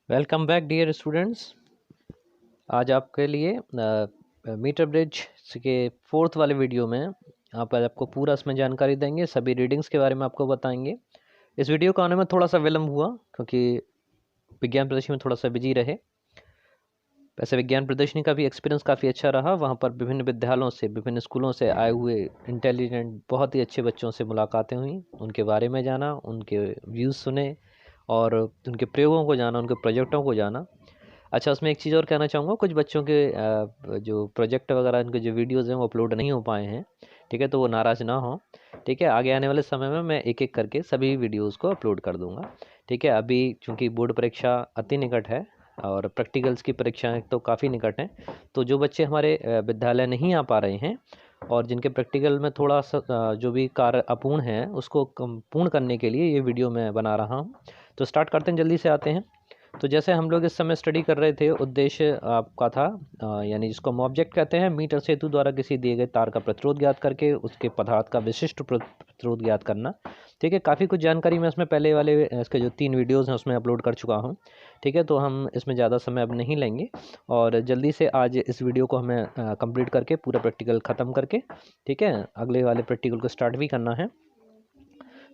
Welcome back dear students. आज आपके लिए मीटर ब्रिज के फोर्थ वाले वीडियो में आपको पूरा इसमें जानकारी देंगे। सभी रीडिंग्स के बारे में आपको बताएंगे। इस वीडियो को आने में थोड़ा सा विलम्ब हुआ क्योंकि विज्ञान प्रदर्शनी में थोड़ा सा बिजी रहे। वैसे विज्ञान प्रदर्शनी का भी एक्सपीरियंस काफ़ी अच्छा रहा। वहाँ पर विभिन्न विद्यालयों से, विभिन्न स्कूलों से आए हुए इंटेलिजेंट बहुत ही अच्छे बच्चों से मुलाकातें हुई, उनके बारे में जाना, उनके व्यूज़ सुने और उनके प्रयोगों को जाना, उनके प्रोजेक्टों को जाना। अच्छा, उसमें एक चीज़ और कहना चाहूँगा, कुछ बच्चों के जो प्रोजेक्ट वगैरह इनके जो वीडियोज़ हैं वो अपलोड नहीं हो पाए हैं, ठीक है, तो वो नाराज़ ना हो, ठीक है। आगे आने वाले समय में मैं एक एक करके सभी वीडियोज़ को अपलोड कर दूँगा, ठीक है। अभी चूँकि बोर्ड परीक्षा अति निकट है और प्रैक्टिकल्स की परीक्षाएँ तो काफ़ी निकट हैं, तो जो बच्चे हमारे विद्यालय नहीं आ पा रहे हैं और जिनके प्रैक्टिकल में थोड़ा सा जो भी कार्य अपूर्ण है उसको पूर्ण करने के लिए ये वीडियो मैं बना रहा हूँ। तो स्टार्ट करते हैं, जल्दी से आते हैं। तो जैसे हम लोग इस समय स्टडी कर रहे थे, उद्देश्य आपका था यानी जिसको हम ऑब्जेक्ट कहते हैं, मीटर सेतु द्वारा किसी दिए गए तार का प्रतिरोध ज्ञात करके उसके पदार्थ का विशिष्ट प्रतिरोध ज्ञात करना, ठीक है। काफ़ी कुछ जानकारी मैं इसमें पहले वाले इसके जो 3 वीडियोज़ हैं उसमें अपलोड कर चुका हूँ, ठीक है। तो हम इसमें ज़्यादा समय अब नहीं लेंगे और जल्दी से आज इस वीडियो को हमें कंप्लीट करके पूरा प्रैक्टिकल ख़त्म करके, ठीक है, अगले वाले प्रैक्टिकल को स्टार्ट भी करना है।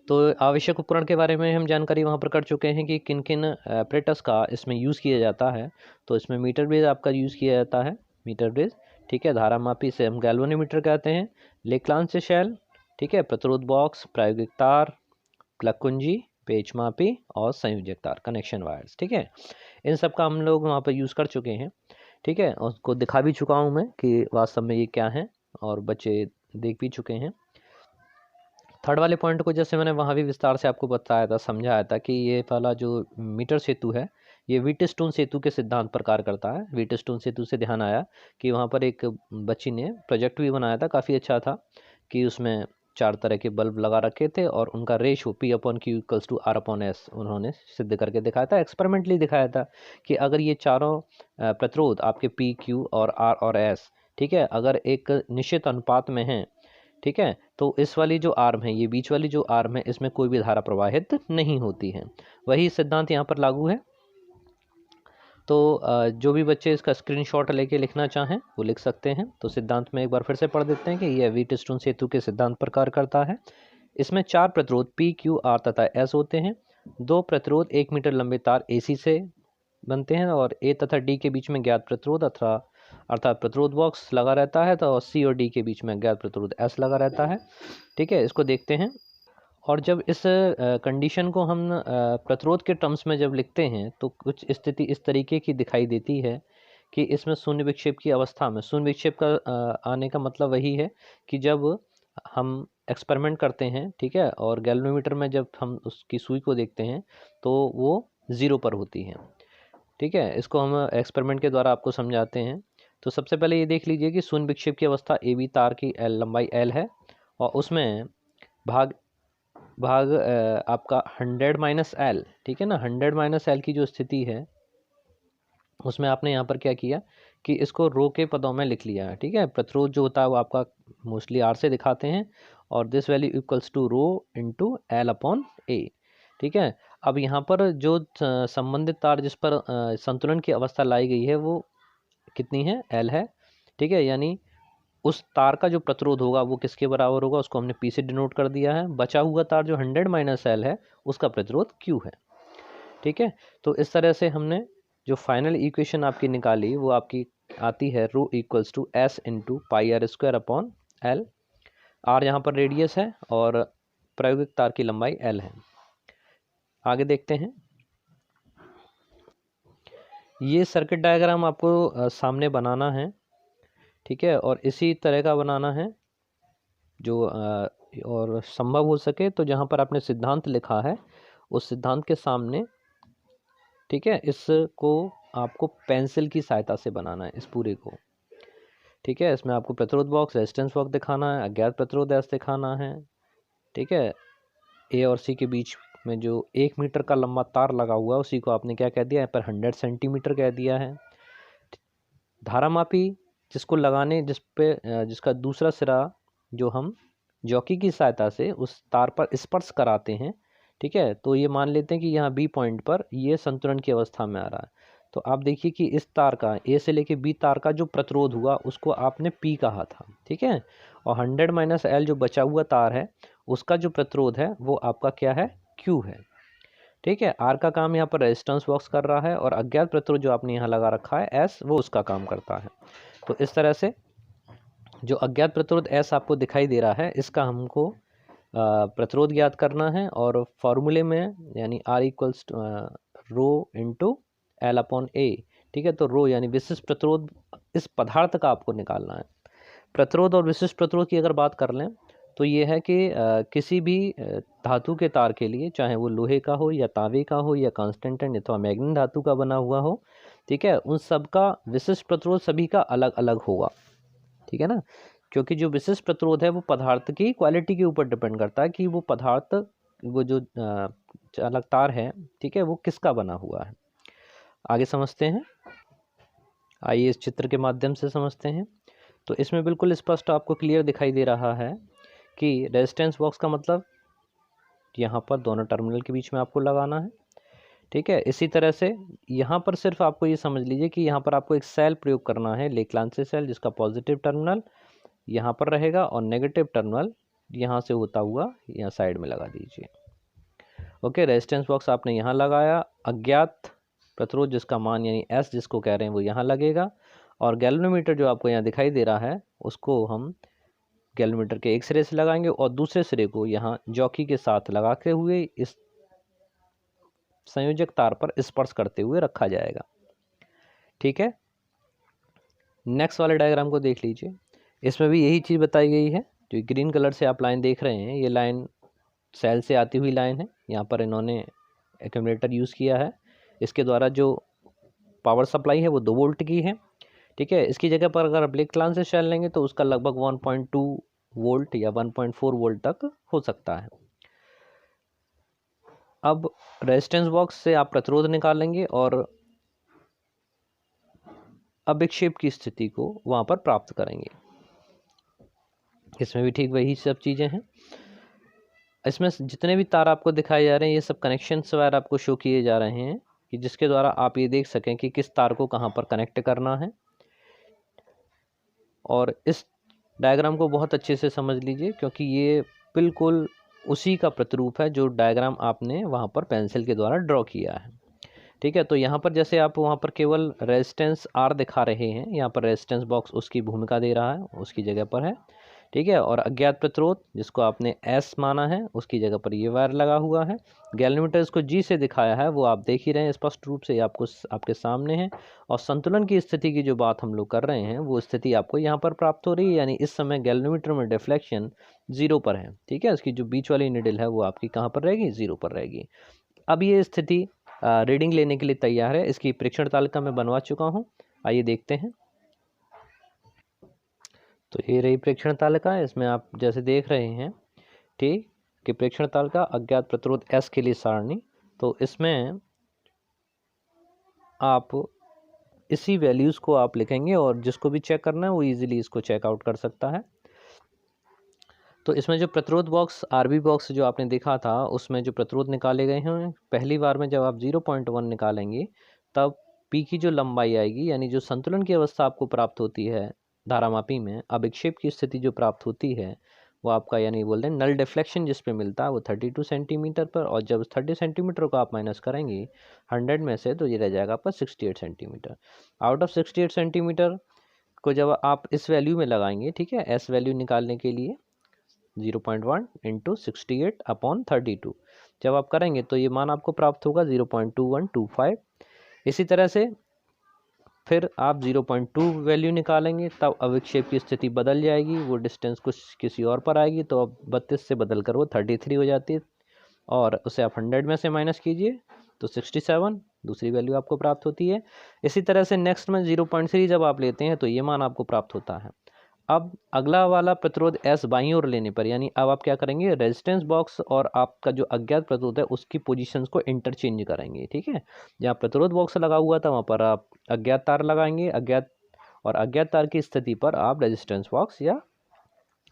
तो आवश्यक उपकरण के बारे में हम जानकारी वहाँ पर कर चुके हैं कि किन किन एपरेटस का इसमें यूज़ किया जाता है। तो इसमें मीटर ब्रिज आपका यूज़ किया जाता है, मीटर ब्रिज, ठीक है। धारा मापी से हम गैल्वेनोमीटर कहते हैं, लेक्लांच शेल, ठीक है, प्रतिरोध बॉक्स, प्रायोगिक तार, प्लग कुंजी, पेच मापी और संयोजक तार, कनेक्शन वायर्स, ठीक है। इन सब का हम लोग वहाँ पर यूज़ कर चुके हैं, ठीक है। और उसको दिखा भी चुका हूँ मैं कि वास्तव में ये क्या है और बच्चे देख भी चुके हैं। थर्ड वाले पॉइंट को जैसे मैंने वहाँ भी विस्तार से आपको बताया था, समझाया था कि ये वाला जो मीटर सेतु है ये व्हीटस्टोन सेतु के सिद्धांत पर कार्य करता है। व्हीटस्टोन सेतु से ध्यान आया कि वहाँ पर एक बच्ची ने प्रोजेक्ट भी बनाया था, काफ़ी अच्छा था, कि उसमें 4 तरह के बल्ब लगा रखे थे और उनका रेशो P/Q=R/S उन्होंने सिद्ध करके दिखाया था, एक्सपेरिमेंटली दिखाया था कि अगर ये चारों प्रतिरोध आपके P, Q और R और S, ठीक है, अगर एक निश्चित अनुपात में हैं, ठीक है, तो इस वाली जो आर्म है, ये बीच वाली जो आर्म है, इसमें कोई भी धारा प्रवाहित नहीं होती है। वही सिद्धांत यहाँ पर लागू है। तो जो भी बच्चे इसका स्क्रीनशॉट लेके लिखना चाहें वो लिख सकते हैं। तो सिद्धांत में एक बार फिर से पढ़ देते हैं कि यह व्हीटस्टोन सेतु के सिद्धांत पर कार्य करता है। इसमें 4 प्रतिरोध P, Q, R तथा S होते हैं। 2 प्रतिरोध 1 मीटर लंबे तार AC से बनते हैं और A तथा D के बीच में ज्ञात प्रतिरोध अर्थात प्रतिरोध बॉक्स लगा रहता है, तो C और D के बीच में ज्ञात प्रतिरोध S लगा रहता है, ठीक है। इसको देखते हैं। और जब इस कंडीशन को हम प्रतिरोध के टर्म्स में जब लिखते हैं तो कुछ स्थिति इस तरीके की दिखाई देती है कि इसमें शून्य विक्षेप की अवस्था में, शून्य विक्षेप का आने का मतलब वही है कि जब हम एक्सपेरिमेंट करते हैं, ठीक है, और गैल्वेनोमीटर में जब हम उसकी सुई को देखते हैं तो वो 0 पर होती है, ठीक है। इसको हम एक्सपेरिमेंट के द्वारा आपको समझाते हैं। तो सबसे पहले ये देख लीजिए कि शून्य विक्षेप की अवस्था AB तार की लंबाई L है और उसमें भाग भाग आपका 100 - L, ठीक है ना, 100 - L की जो स्थिति है उसमें आपने यहाँ पर क्या किया कि इसको रो के पदों में लिख लिया है, ठीक है। प्रतिरोध जो होता है वो आपका मोस्टली R से दिखाते हैं और this value equals to row into L/A, ठीक है। अब यहाँ पर जो संबंधित तार जिस पर संतुलन की अवस्था लाई गई है वो कितनी है, L है, ठीक है। यानी उस तार का जो प्रतिरोध होगा वो किसके बराबर होगा, उसको हमने P से डिनोट कर दिया है। बचा हुआ तार जो 100 - L है उसका प्रतिरोध Q है, ठीक है। तो इस तरह से हमने जो फाइनल इक्वेशन आपकी निकाली वो आपकी आती है rho equals to S into πr² L। R यहाँ पर रेडियस है और प्रायोगिक तार की लंबाई L है। आगे देखते हैं। ये सर्किट डायग्राम आपको सामने बनाना है, ठीक है, और इसी तरह का बनाना है जो और संभव हो सके तो जहाँ पर आपने सिद्धांत लिखा है उस सिद्धांत के सामने, ठीक है, इसको आपको पेंसिल की सहायता से बनाना है इस पूरे को, ठीक है। इसमें आपको प्रतिरोध बॉक्स, रेजिस्टेंस बॉक्स दिखाना है, अज्ञात प्रतिरोध S दिखाना है, ठीक है। A और C के बीच में जो 1 मीटर का लंबा तार लगा हुआ है उसी को आपने क्या कह दिया, यहाँ पर 100 सेंटीमीटर कह दिया है। धारा मापी जिसको लगाने जिसका दूसरा सिरा जो हम जॉकी की सहायता से उस तार पर स्पर्श कराते हैं, ठीक है। तो ये मान लेते हैं कि यहाँ बी पॉइंट पर ये संतुलन की अवस्था में आ रहा है। तो आप देखिए कि इस तार का ए से लेके बी तार का जो प्रतिरोध हुआ उसको आपने पी कहा था, ठीक है। और 100 माइनस एल जो बचा हुआ तार है उसका जो प्रतिरोध है वो आपका क्या है, क्यू है, ठीक है। आर का काम यहाँ पर रेजिस्टेंस बॉक्स कर रहा है और अज्ञात प्रतिरोध जो आपने यहाँ लगा रखा है एस, वो उसका काम करता है। तो इस तरह से जो अज्ञात प्रतिरोध एस आपको दिखाई दे रहा है इसका हमको प्रतिरोध ज्ञात करना है और फॉर्मूले में यानी R equals rho into L upon A, ठीक है। तो रो यानी विशिष्ट प्रतिरोध इस पदार्थ का आपको निकालना है। प्रतिरोध और विशिष्ट प्रतिरोध की अगर बात कर लें तो ये है कि किसी भी धातु के तार के लिए, चाहे वो लोहे का हो या तांबे का हो या कांस्टेंटेंट अथवा मैग्नीशियम धातु का बना हुआ हो, ठीक है, उन सब का विशिष्ट प्रतिरोध सभी का अलग अलग होगा, ठीक है ना। क्योंकि जो विशिष्ट प्रतिरोध है वो पदार्थ की क्वालिटी के ऊपर डिपेंड करता है कि वो पदार्थ, वो जो चालक तार है, ठीक है, वो किसका बना हुआ है। आगे समझते हैं, आइए इस चित्र के माध्यम से समझते हैं। तो इसमें बिल्कुल स्पष्ट आपको क्लियर दिखाई दे रहा है कि रेजिस्टेंस बॉक्स का मतलब यहाँ पर दोनों टर्मिनल के बीच में आपको लगाना है, ठीक है। इसी तरह से यहाँ पर सिर्फ आपको ये समझ लीजिए कि यहाँ पर आपको एक सेल प्रयोग करना है, लेक्लांसी सेल, जिसका पॉजिटिव टर्मिनल यहाँ पर रहेगा और नेगेटिव टर्मिनल यहाँ से होता हुआ यहाँ साइड में लगा दीजिए। ओके, रेजिस्टेंस बॉक्स आपने यहाँ लगाया, अज्ञात प्रतिरोध जिसका मान यानी एस जिसको कह रहे हैं वो यहाँ लगेगा और गैल्वेनोमीटर जो आपको यहाँ दिखाई दे रहा है उसको हम गैल्वेनोमीटर के एक सिरे से लगाएंगे और दूसरे सिरे को यहाँ जॉकी के साथ लगाते हुए इस संयोजक तार पर स्पर्श करते हुए रखा जाएगा, ठीक है। नेक्स्ट वाले डायग्राम को देख लीजिए, इसमें भी यही चीज़ बताई गई है। जो ग्रीन कलर से आप लाइन देख रहे हैं ये लाइन सेल से आती हुई लाइन है। यहाँ पर इन्होंने एक्यूमुलेटर यूज़ किया है, इसके द्वारा जो पावर सप्लाई है वो 2 वोल्ट की है, ठीक है। इसकी जगह पर अगर आप लेक्लांसी सेल लेंगे तो उसका लगभग 1.2 वोल्ट या 1.4 वोल्ट तक हो सकता है। अब रेजिस्टेंस बॉक्स से आप प्रतिरोध निकालेंगे और अब विक्षेप की स्थिति को वहाँ पर प्राप्त करेंगे। इसमें भी ठीक वही सब चीज़ें हैं। इसमें जितने भी तार आपको दिखाए जा रहे हैं ये सब कनेक्शन वायर आपको शो किए जा रहे हैं कि जिसके द्वारा आप ये देख सकें कि किस तार को कहाँ पर कनेक्ट करना है। और इस डायग्राम को बहुत अच्छे से समझ लीजिए क्योंकि ये बिल्कुल उसी का प्रतिरूप है जो डायग्राम आपने वहाँ पर पेंसिल के द्वारा ड्रॉ किया है, ठीक है। तो यहाँ पर जैसे आप वहाँ पर केवल रेजिस्टेंस आर दिखा रहे हैं, यहाँ पर रेजिस्टेंस बॉक्स उसकी भूमिका दे रहा है, उसकी जगह पर है, ठीक है। और अज्ञात प्रतिरोध जिसको आपने एस माना है उसकी जगह पर ये वायर लगा हुआ है। गैल्वेनोमीटर इसको जी से दिखाया है, वो आप देख ही रहे हैं स्पष्ट रूप से, आपको आपके सामने है। और संतुलन की स्थिति की जो बात हम लोग कर रहे हैं वो स्थिति आपको यहाँ पर प्राप्त हो रही है, यानी इस समय गैल्वेनोमीटर में डिफ्लेक्शन 0 पर है, ठीक है। उसकी जो बीच वाली निडल है वो आपकी कहाँ पर रहेगी, 0 पर रहेगी। अब ये स्थिति रीडिंग लेने के लिए तैयार है। इसकी प्रेक्षण तालिका मैं बनवा चुका हूँ, आइए देखते हैं। तो ये रही प्रेक्षण तालिका, इसमें आप जैसे देख रहे हैं, ठीक, कि प्रेक्षण तालिका अज्ञात प्रतिरोध एस के लिए सारणी। तो इसमें आप इसी वैल्यूज़ को आप लिखेंगे और जिसको भी चेक करना है वो इजीली इसको चेकआउट कर सकता है। तो इसमें जो प्रतिरोध बॉक्स आरबी बॉक्स जो आपने देखा था उसमें जो प्रतिरोध निकाले गए हैं, पहली बार में जब आप 0.1 निकालेंगे तब पी की जो लंबाई आएगी, यानी जो संतुलन की अवस्था आपको प्राप्त होती है धारामापी में, अब विक्षेप की स्थिति जो प्राप्त होती है वो आपका, यानी बोलते हैं नल डिफ्लेक्शन जिस पे मिलता है वो 32 सेंटीमीटर पर, और जब 30 सेंटीमीटर को आप माइनस करेंगे 100 में से तो ये रह जाएगा आपका 68 सेंटीमीटर। आउट ऑफ 68 सेंटीमीटर को जब आप इस वैल्यू में लगाएंगे, ठीक है, एस वैल्यू निकालने के लिए 0.1 इंटू 68 अपॉन 32 जब आप करेंगे तो ये मान आपको प्राप्त होगा 0.2125। इसी तरह से फिर आप 0.2 वैल्यू निकालेंगे तब अविक्षेप की स्थिति बदल जाएगी, वो डिस्टेंस कुछ किसी और पर आएगी, तो अब 32 से बदल कर वो 33 हो जाती है और उसे आप 100 में से माइनस कीजिए तो 67 दूसरी वैल्यू आपको प्राप्त होती है। इसी तरह से नेक्स्ट में 0.3 जब आप लेते हैं तो ये मान आपको प्राप्त होता है। अब अगला वाला प्रतिरोध एस बाईं ओर लेने पर, यानी अब आप क्या करेंगे, रेजिस्टेंस बॉक्स और आपका जो अज्ञात प्रतिरोध है उसकी पोजीशंस को इंटरचेंज करेंगे, ठीक है। जहाँ प्रतिरोध बॉक्स लगा हुआ था वहाँ पर आप अज्ञात तार लगाएंगे, अज्ञात तार की स्थिति पर आप रेजिस्टेंस बॉक्स या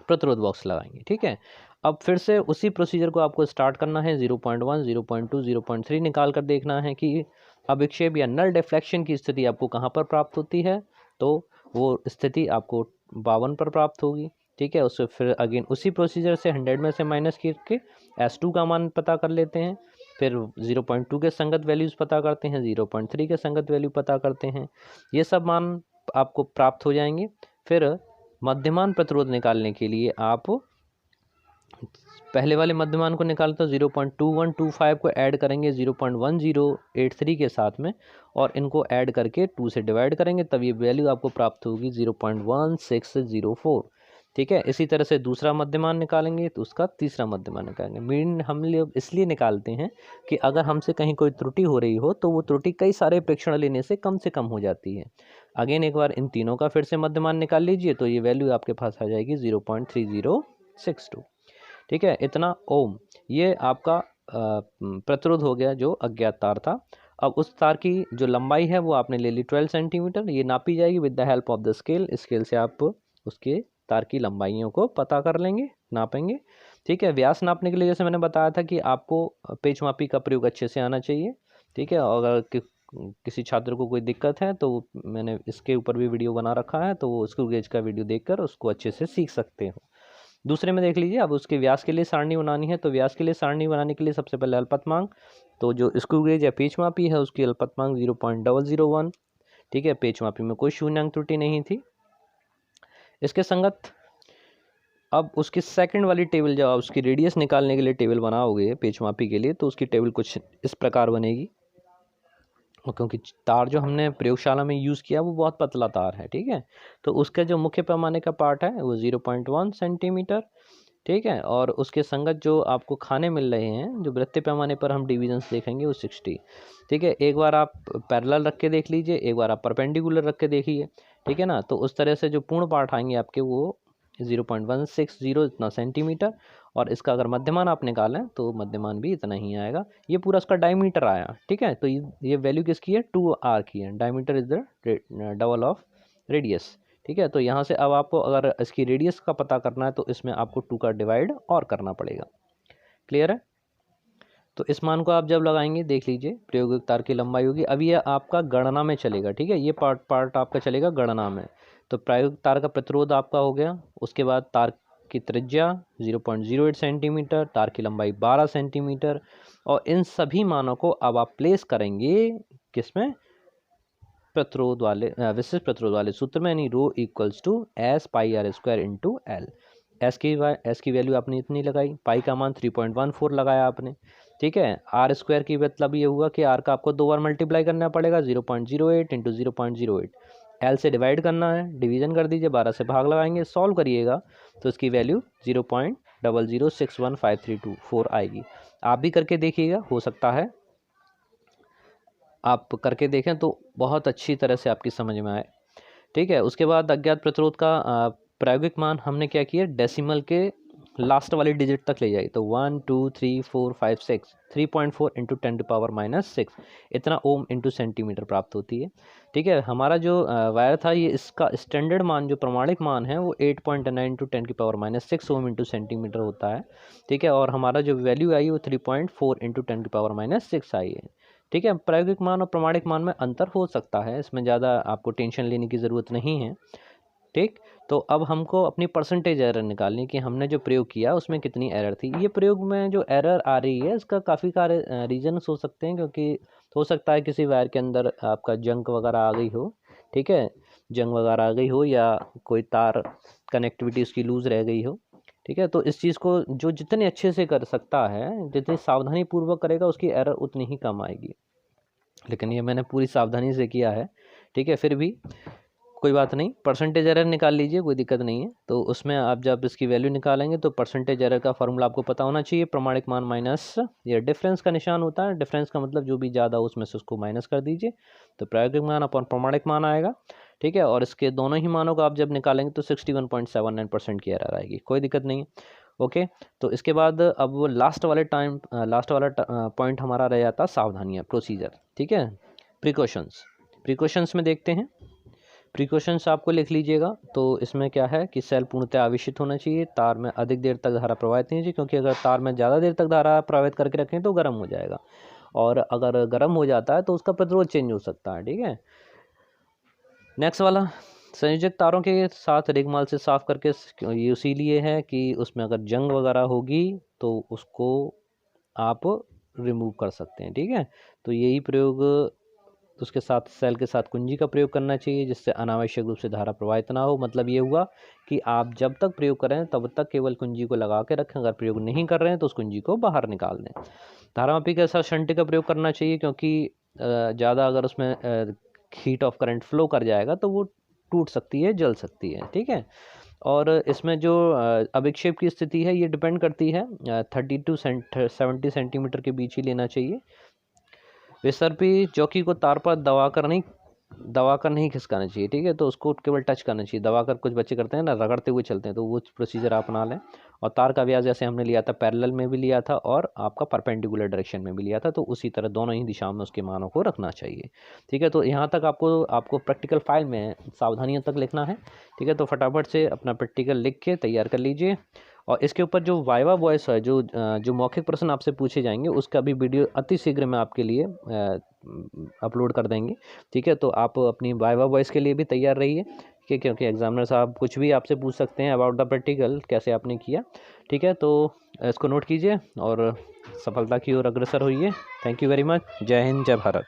प्रतिरोध बॉक्स लगाएंगे, ठीक है। अब फिर से उसी प्रोसीजर को आपको स्टार्ट करना है। 0.1, 0.2, 0.3 निकाल कर देखना है कि अविक्षेप या नल डिफ्लेक्शन की स्थिति आपको कहाँ पर प्राप्त होती है, तो वो स्थिति आपको 52 पर प्राप्त होगी। ठीक है, उससे फिर अगेन उसी प्रोसीजर से 100 में से माइनस करके S2 का मान पता कर लेते हैं, फिर 0.2 के संगत वैल्यूज़ पता करते हैं, 0.3 के संगत वैल्यू पता करते हैं, ये सब मान आपको प्राप्त हो जाएंगे। फिर मध्यमान प्रतिरोध निकालने के लिए आप पहले वाले मध्यमान को निकालें तो 0.2125 को ऐड करेंगे 0.1083 के साथ में, और इनको ऐड करके 2 से डिवाइड करेंगे, तब ये वैल्यू आपको प्राप्त होगी 0.1604। ठीक है, इसी तरह से दूसरा मध्यमान निकालेंगे तो उसका तीसरा मध्यमान निकालेंगे। मीन हम लोग इसलिए निकालते हैं कि अगर हमसे कहीं कोई त्रुटि हो रही हो तो वो त्रुटि कई सारे प्रेक्षण लेने से कम हो जाती है। अगेन एक बार इन तीनों का फिर से मध्यमान निकाल लीजिए तो ये वैल्यू आपके पास आ जाएगी 0.3062। ठीक है, इतना ओम ये आपका प्रतिरोध हो गया जो अज्ञात तार था। अब उस तार की जो लंबाई है वो आपने ले ली 12 सेंटीमीटर, ये नापी जाएगी with the help of the scale. Scale से आप उसके तार की लंबाइयों को पता कर लेंगे, नापेंगे। ठीक है, व्यास नापने के लिए जैसे मैंने बताया था कि आपको पेच मापी का प्रयोग अच्छे से आना चाहिए। ठीक है, और अगर किसी छात्र को कोई दिक्कत है तो मैंने इसके ऊपर भी वीडियो बना रखा है, तो वो स्क्रू गेज का वीडियो देखकर उसको अच्छे से सीख सकते हो। दूसरे में देख लीजिए, अब उसके व्यास के लिए सारणी बनानी है, तो व्यास के लिए सारणी बनाने के लिए सबसे पहले अल्पतमांक, तो जो स्क्रू गेज या पेच मापी है उसकी अल्पतमांक 0.001। ठीक है, पेच मापी में कोई शून्याङ्क त्रुटि नहीं थी। इसके संगत अब उसकी सेकंड वाली टेबल, जब आप उसकी रेडियस निकालने के लिए टेबल बनाओगे पेच मापी के लिए, तो उसकी टेबल कुछ इस प्रकार बनेगी। और क्योंकि तार जो हमने प्रयोगशाला में यूज़ किया वो बहुत पतला तार है, ठीक है, तो उसका जो मुख्य पैमाने का पार्ट है वो 0.1 सेंटीमीटर। ठीक है, और उसके संगत जो आपको खाने मिल रहे हैं, जो वृत्तीय पैमाने पर हम डिविजन्स देखेंगे वो 60। ठीक है, एक बार आप पैरेलल रख के देख लीजिए, एक बार आप परपेंडिकुलर रख के देखिए। ठीक है ना, तो उस तरह से जो पूर्ण पार्ट आएंगे आपके वो 0.160 इतना सेंटीमीटर, और इसका अगर मध्यमान आप निकालें तो मध्यमान भी इतना ही आएगा। ये पूरा उसका डायमीटर आया। ठीक है, तो ये वैल्यू किसकी है, 2r की है। Diameter is the double of radius. ठीक है, तो यहाँ से अब आपको अगर इसकी रेडियस का पता करना है तो इसमें आपको 2 का डिवाइड और करना पड़ेगा। क्लियर है, तो इस मान को आप जब लगाएंगे देख लीजिए प्रायोगिक तार की लंबाई होगी। अभी ये आपका गणना में चलेगा। ठीक है, ये पार्ट आपका चलेगा गणना में। तो प्रायोगिक तार का प्रतिरोध आपका हो गया, उसके बाद तार की त्रिज्या 0.08 सेंटीमीटर, तार की लंबाई 12 सेंटीमीटर, और इन सभी मानों को अब आप प्लेस करेंगे किसमें, प्रतिरोध वाले विशिष्ट प्रतिरोध वाले सूत्र में, यानी rho equals to S pi R square into L. S की वैल्यू आपने इतनी लगाई, पाई का मान 3.14 लगाया आपने। ठीक है, आर स्क्वायर की मतलब ये हुआ कि आर का आपको 2 बार मल्टीप्लाई करना पड़ेगा, 0.08 इंटू 0.08। एल से डिवाइड करना है, डिवीजन कर दीजिए, 12 से भाग लगाएंगे, सॉल्व करिएगा तो इसकी वैल्यू 0.0061532 आएगी। आप भी करके देखिएगा, हो सकता है आप करके देखें तो बहुत अच्छी तरह से आपकी समझ में आए। ठीक है, उसके बाद अज्ञात प्रतिरोध का प्रायोगिक मान हमने क्या किया, डेसिमल के लास्ट वाले डिजिट तक ले जाए, तो 1 2 3 4 5 6 3.4 इंटू 10⁻⁶ इतना ओम इंटू सेंटीमीटर प्राप्त होती है। ठीक है, हमारा जो वायर था ये इसका स्टैंडर्ड मान जो प्रमाणिक मान है वो 8.9 इंटू 10⁻⁶ ओम इंटू सेंटीमीटर होता है। ठीक है, और हमारा जो वैल्यू आई वो 3.4 इंटू 10⁻⁶ आई है। ठीक है, प्रायोगिक मान और प्रमाणिक मान में अंतर हो सकता है, इसमें ज़्यादा आपको टेंशन लेने की ज़रूरत नहीं है। ठीक, तो अब हमको अपनी परसेंटेज एरर निकालनी कि हमने जो प्रयोग किया उसमें कितनी एरर थी। ये प्रयोग में जो एरर आ रही है इसका काफ़ी सारे रीजन्स हो सकते हैं, क्योंकि हो सकता है किसी वायर के अंदर आपका जंक वगैरह आ गई हो। ठीक है, जंग वगैरह आ गई हो, या कोई तार कनेक्टिविटी उसकी लूज़ रह गई हो। ठीक है, तो इस चीज़ को जो जितने अच्छे से कर सकता है, जितनी सावधानी पूर्वक करेगा उसकी एरर उतनी ही कम आएगी। लेकिन ये मैंने पूरी सावधानी से किया है। ठीक है, फिर भी कोई बात नहीं, परसेंटेज एरर निकाल लीजिए, कोई दिक्कत नहीं है। तो उसमें आप जब इसकी वैल्यू निकालेंगे तो परसेंटेज एरर का फॉर्मूला आपको पता होना चाहिए, प्रमाणिक मान माइनस ये डिफरेंस का निशान होता है। डिफरेंस का मतलब जो भी ज़्यादा हो उसमें से उसको माइनस कर दीजिए, तो प्रायोगिक मान अपन प्रमाणिक मान आएगा। ठीक है, और इसके दोनों ही मानों को आप जब निकालेंगे तो 61.79% की एरर आएगी, कोई दिक्कत नहीं है। ओके, तो इसके बाद अब वो लास्ट वाला पॉइंट हमारा रह जाता सावधानियाँ, प्रोसीजर। ठीक है, प्रिकॉशंस में देखते हैं। प्रिकॉशंस आपको लिख लीजिएगा। तो इसमें क्या है कि सेल पूर्णतः आवेशित होना चाहिए, तार में अधिक देर तक धारा प्रवाहित नहीं चाहिए, क्योंकि अगर तार में ज़्यादा देर तक धारा प्रवाहित करके रखें तो गर्म हो जाएगा, और अगर गर्म हो जाता है तो उसका प्रतिरोध चेंज हो सकता है। ठीक है, नेक्स्ट वाला, संयोजक तारों के साथ रेगमाल से साफ करके, ये इसीलिए है कि उसमें अगर जंग वगैरह होगी तो उसको आप रिमूव कर सकते हैं। ठीक है, तो यही प्रयोग, उसके साथ सेल के साथ कुंजी का प्रयोग करना चाहिए, जिससे अनावश्यक रूप से धारा प्रवाहित ना हो। मतलब ये हुआ कि आप जब तक प्रयोग करें तब तक केवल कुंजी को लगा के रखें, अगर प्रयोग नहीं कर रहे हैं तो उस कुंजी को बाहर निकाल दें। धारामापी के साथ शंट का प्रयोग करना चाहिए, क्योंकि ज़्यादा अगर उसमें हीट ऑफ करंट फ्लो कर जाएगा तो वो टूट सकती है, जल सकती है। ठीक है, और इसमें जो अभिक्षेप की स्थिति है ये डिपेंड करती है 30 to 70 सेंटीमीटर के बीच ही लेना चाहिए। विसर्पी चौकी को तार पर दबा कर नहीं खिसकाना चाहिए। ठीक है, तो उसको केवल टच करना चाहिए, दबा कर कुछ बच्चे करते हैं ना, रगड़ते हुए चलते हैं, तो वो प्रोसीजर आप अपना लें। और तार का व्यास जैसे हमने लिया था पैरेलल में भी लिया था और आपका परपेंडिकुलर डायरेक्शन में भी लिया था, तो उसी तरह दोनों ही दिशाओं में उसके मानों को रखना चाहिए। ठीक है, तो यहाँ तक आपको प्रैक्टिकल फाइल में सावधानियों तक लिखना है। ठीक है, तो फटाफट से अपना प्रैक्टिकल लिख के तैयार कर लीजिए। और इसके ऊपर जो वाइवा वॉइस है, जो मौखिक प्रश्न आपसे पूछे जाएंगे, उसका भी वीडियो अति शीघ्र में आपके लिए अपलोड कर देंगे। ठीक है, तो आप अपनी वाइवा वॉइस के लिए भी तैयार रहिए, ठीक है, क्योंकि एग्जामिनर साहब कुछ भी आपसे पूछ सकते हैं अबाउट द प्रैक्टिकल, कैसे आपने किया। ठीक है, तो इसको नोट कीजिए और सफलता की ओर अग्रसर होइए। Thank you very much. जय हिंद, जय भारत।